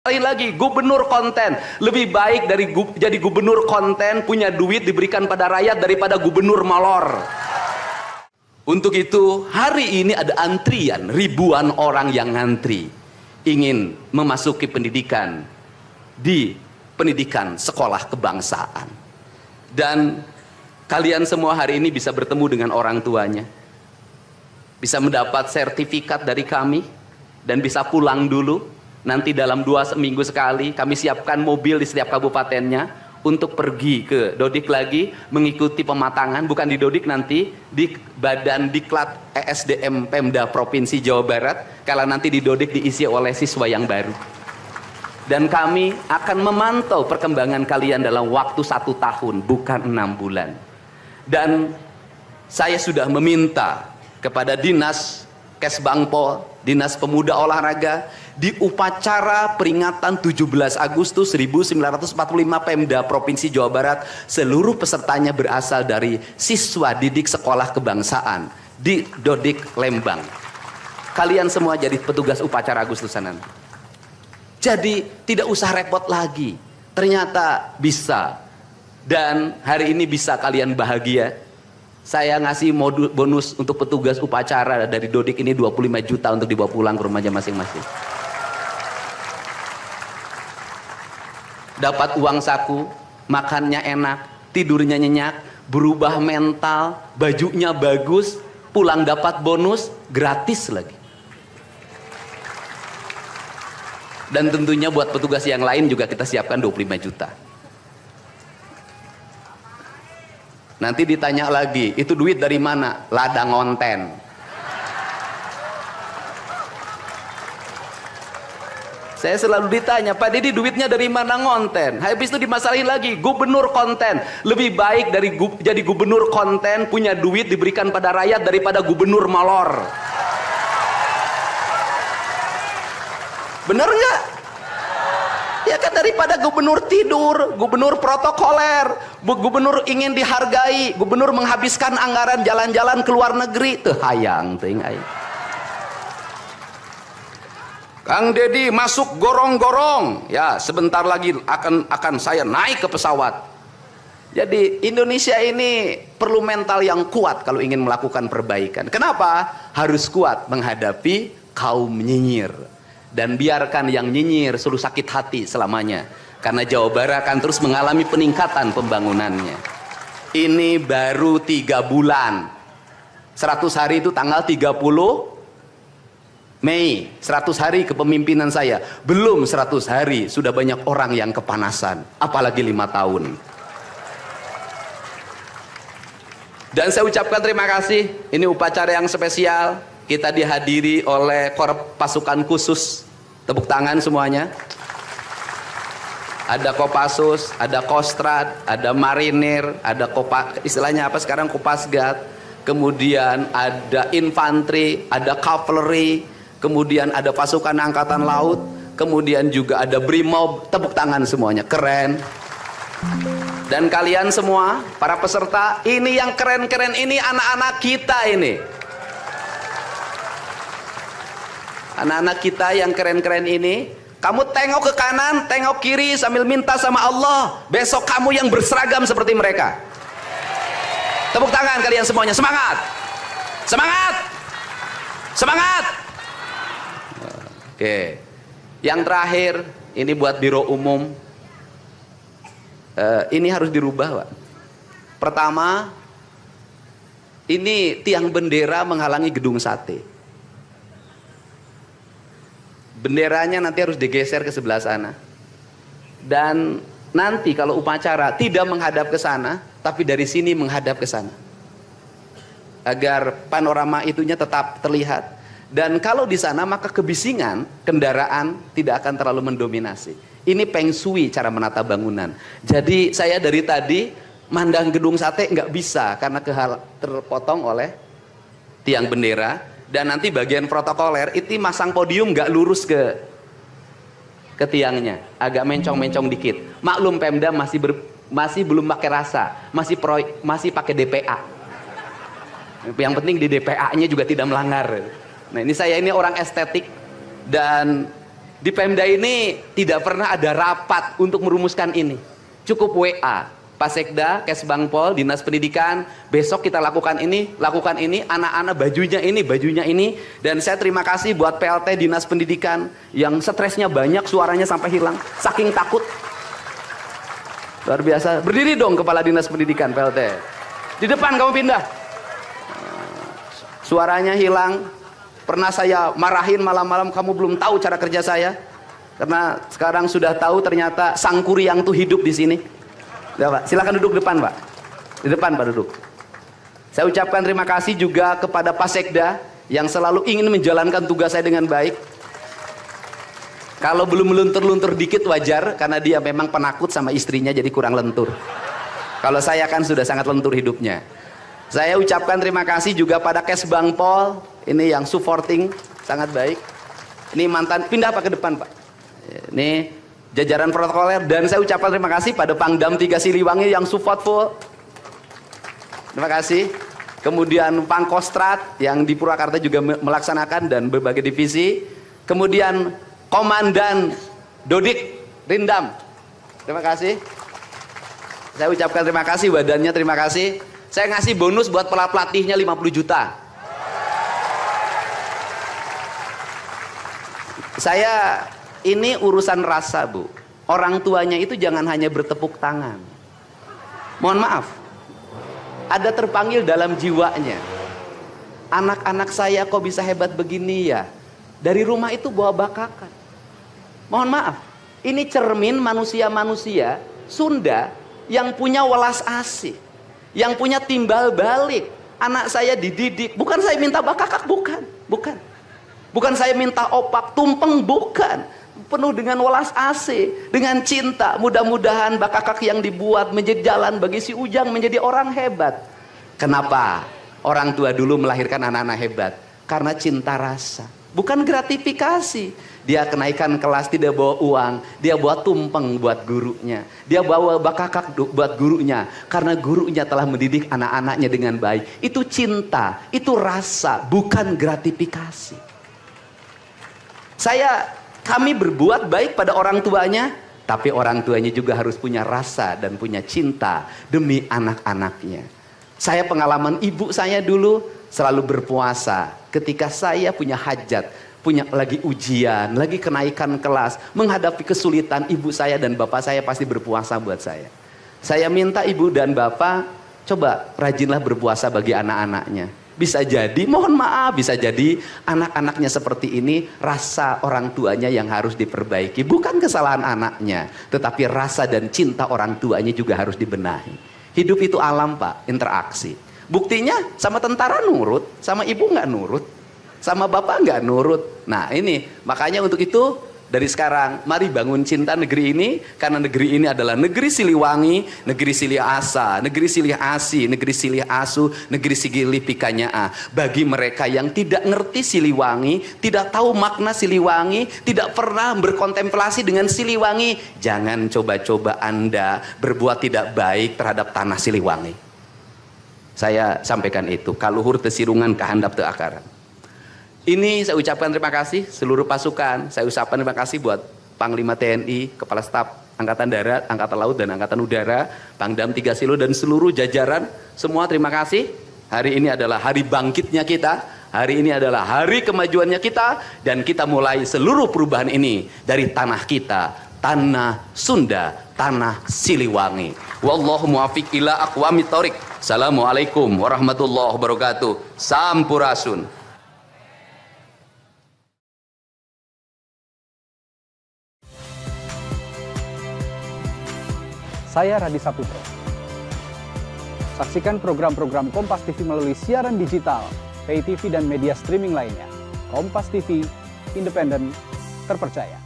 Lagi gubernur konten lebih baik dari jadi gubernur konten punya duit diberikan pada rakyat daripada gubernur malor. Untuk itu hari ini ada antrian ribuan orang yang ngantri ingin memasuki pendidikan di pendidikan sekolah kebangsaan, dan kalian semua hari ini bisa bertemu dengan orang tuanya, bisa mendapat sertifikat dari kami dan bisa pulang dulu. Nanti dalam 2 minggu sekali kami siapkan mobil di setiap kabupatennya untuk pergi ke Dodik lagi mengikuti pematangan, bukan di Dodik, nanti di Badan Diklat ESDM Pemda Provinsi Jawa Barat, kalau nanti di Dodik diisi oleh siswa yang baru. Dan kami akan memantau perkembangan kalian dalam waktu 1 tahun, bukan 6 bulan. Dan saya sudah meminta kepada Dinas Kesbangpol, Dinas Pemuda Olahraga, di upacara peringatan 17 Agustus 1945 Pemda Provinsi Jawa Barat, seluruh pesertanya berasal dari siswa didik sekolah kebangsaan di Dodik Lembang. Kalian semua jadi petugas upacara Agustusanan. Jadi tidak usah repot lagi. Ternyata bisa. Dan hari ini bisa kalian bahagia. Saya ngasih bonus untuk petugas upacara dari Dodik ini 25 juta untuk dibawa pulang ke rumahnya masing-masing. Dapat uang saku, makannya enak, tidurnya nyenyak, berubah mental, bajunya bagus, pulang dapat bonus, gratis lagi. Dan tentunya buat petugas yang lain juga kita siapkan 25 juta. Nanti ditanya lagi, itu duit dari mana? Ladang onten. Saya selalu ditanya, Pak Didi duitnya dari mana ngonten? Habis itu dimasalahin lagi, gubernur konten lebih baik dari jadi gubernur konten punya duit diberikan pada rakyat daripada gubernur malor. Bener nggak? Ya kan, daripada gubernur tidur, gubernur protokoler, gubernur ingin dihargai, gubernur menghabiskan anggaran jalan-jalan ke luar negeri, teu hayang teuing aing. Kang Dedi masuk gorong-gorong, ya sebentar lagi akan saya naik ke pesawat. Jadi Indonesia ini perlu mental yang kuat kalau ingin melakukan perbaikan. Kenapa? Harus kuat menghadapi kaum nyinyir. Dan biarkan yang nyinyir suruh sakit hati selamanya, karena Jawa Barat akan terus mengalami peningkatan pembangunannya. Ini baru 3 bulan, 100 hari itu tanggal 30 Mei, 100 hari kepemimpinan saya. Belum 100 hari sudah banyak orang yang kepanasan, apalagi 5 tahun. Dan saya ucapkan terima kasih, ini upacara yang spesial. Kita dihadiri oleh Korps Pasukan Khusus, tepuk tangan semuanya. Ada Kopassus, ada Kostrad, ada Marinir, ada istilahnya apa sekarang, Kopasgat, kemudian ada infanteri, ada cavalry, kemudian ada pasukan angkatan laut, kemudian juga ada Brimob. Tepuk tangan semuanya, keren. Dan kalian semua, para peserta, ini yang keren-keren ini anak-anak kita ini. Anak-anak kita yang keren-keren ini, kamu tengok ke kanan, tengok kiri sambil minta sama Allah, besok kamu yang berseragam seperti mereka. Tepuk tangan kalian semuanya, semangat! Semangat! Semangat! Oke. Yang terakhir, ini buat Biro Umum. Ini harus dirubah, Pak. Pertama, ini tiang bendera menghalangi gedung sate. Benderanya nanti harus digeser ke sebelah sana. Dan nanti kalau upacara tidak menghadap ke sana, tapi dari sini menghadap ke sana. Agar panorama itunya tetap terlihat. Dan kalau di sana maka kebisingan kendaraan tidak akan terlalu mendominasi. Ini Feng Shui cara menata bangunan. Jadi saya dari tadi mandang gedung sate nggak bisa karena terpotong oleh tiang bendera. Dan nanti bagian protokoler itu masang podium nggak lurus ke tiangnya, agak mencong-mencong dikit. Maklum Pemda masih belum pakai rasa, masih pakai DPA. Yang penting di DPA-nya juga tidak melanggar. Nah ini saya ini orang estetik, dan Di Pemda ini tidak pernah ada rapat untuk merumuskan ini. Cukup WA, Pak Sekda, Kesbangpol, Dinas Pendidikan, besok kita lakukan ini, anak-anak bajunya ini. Dan saya terima kasih buat PLT Dinas Pendidikan yang stresnya banyak, suaranya sampai hilang, saking takut. Luar biasa. Berdiri dong Kepala Dinas Pendidikan PLT. Di depan kamu pindah. Suaranya hilang. Pernah saya marahin malam-malam, kamu belum tahu cara kerja saya. Karena sekarang sudah tahu ternyata Sang Kuryang tuh hidup di sini. Ya, Pak. Silakan duduk depan, Pak. Di depan, Pak, duduk. Saya ucapkan terima kasih juga kepada Pak Sekda yang selalu ingin menjalankan tugas saya dengan baik. Kalau belum meluntur-luntur dikit wajar, karena dia memang penakut sama istrinya jadi kurang lentur. Kalau saya kan sudah sangat lentur hidupnya. Saya ucapkan terima kasih juga pada Kesbangpol, ini yang supporting sangat baik. Ini mantan, pindah Pak ke depan Pak. Ini jajaran protokoler, dan saya ucapkan terima kasih pada Pangdam 3 Siliwangi yang support full. Terima kasih. Kemudian Pangkostrat yang di Purwakarta juga melaksanakan dan berbagai divisi. Kemudian Komandan Dodik Rindam. Terima kasih. Saya ucapkan terima kasih, badannya terima kasih. Saya ngasih bonus buat pelatihnya 50 juta. Saya ini urusan rasa, Bu. Orang tuanya itu jangan hanya bertepuk tangan. Mohon maaf. Ada terpanggil dalam jiwanya. Anak-anak saya kok bisa hebat begini ya? Dari rumah itu bawa bakakan. Mohon maaf. Ini cermin manusia-manusia Sunda yang punya welas asih, yang punya timbal balik. Anak saya dididik, bukan saya minta bakakak, bukan saya minta opak tumpeng, bukan. Penuh dengan welas asih, dengan cinta. Mudah-mudahan bakakak yang dibuat menjadi jalan bagi si Ujang menjadi orang hebat. Kenapa orang tua dulu melahirkan anak-anak hebat? Karena cinta rasa, bukan gratifikasi. Dia kenaikan kelas tidak bawa uang, dia bawa tumpeng buat gurunya, dia bawa bakakak buat gurunya, karena gurunya telah mendidik anak-anaknya dengan baik. Itu cinta, itu rasa, bukan gratifikasi. Kami berbuat baik pada orang tuanya, tapi orang tuanya juga harus punya rasa dan punya cinta demi anak-anaknya. Saya pengalaman ibu saya dulu selalu berpuasa ketika saya punya hajat, punya lagi ujian, lagi kenaikan kelas, menghadapi kesulitan, ibu saya dan bapak saya pasti berpuasa buat saya. Saya minta ibu dan bapak, coba rajinlah berpuasa bagi anak-anaknya. Bisa jadi, mohon maaf, bisa jadi anak-anaknya seperti ini, rasa orang tuanya yang harus diperbaiki. Bukan kesalahan anaknya, tetapi rasa dan cinta orang tuanya juga harus dibenahi. Hidup itu alam Pak, interaksi. Buktinya sama tentara nurut, sama ibu nggak nurut, sama bapak nggak nurut. Nah ini, makanya untuk itu dari sekarang mari bangun cinta negeri ini, karena negeri ini adalah negeri Siliwangi, negeri Silih Asa, negeri Silih Asi, negeri Silih Asu, negeri Sigilih Pikanya. Bagi mereka yang tidak ngerti Siliwangi, tidak tahu makna Siliwangi, tidak pernah berkontemplasi dengan Siliwangi, jangan coba-coba Anda berbuat tidak baik terhadap tanah Siliwangi. Saya sampaikan itu, kaluhur tesirungan kahandap teu akaran. Ini saya ucapkan terima kasih seluruh pasukan. Saya ucapkan terima kasih buat Panglima TNI, Kepala Staf Angkatan Darat, Angkatan Laut dan Angkatan Udara, Pangdam 3 Silo dan seluruh jajaran. Semua terima kasih. Hari ini adalah hari bangkitnya kita. Hari ini adalah hari kemajuannya kita, dan kita mulai seluruh perubahan ini dari tanah kita, tanah Sunda, tanah Siliwangi. Wallahu muwaffiq ila aqwamit thoriq. Assalamualaikum warahmatullahi wabarakatuh. Sampurasun. Saya Radi Saputro. Saksikan program-program Kompas TV melalui siaran digital, pay TV dan media streaming lainnya. Kompas TV, independen, terpercaya.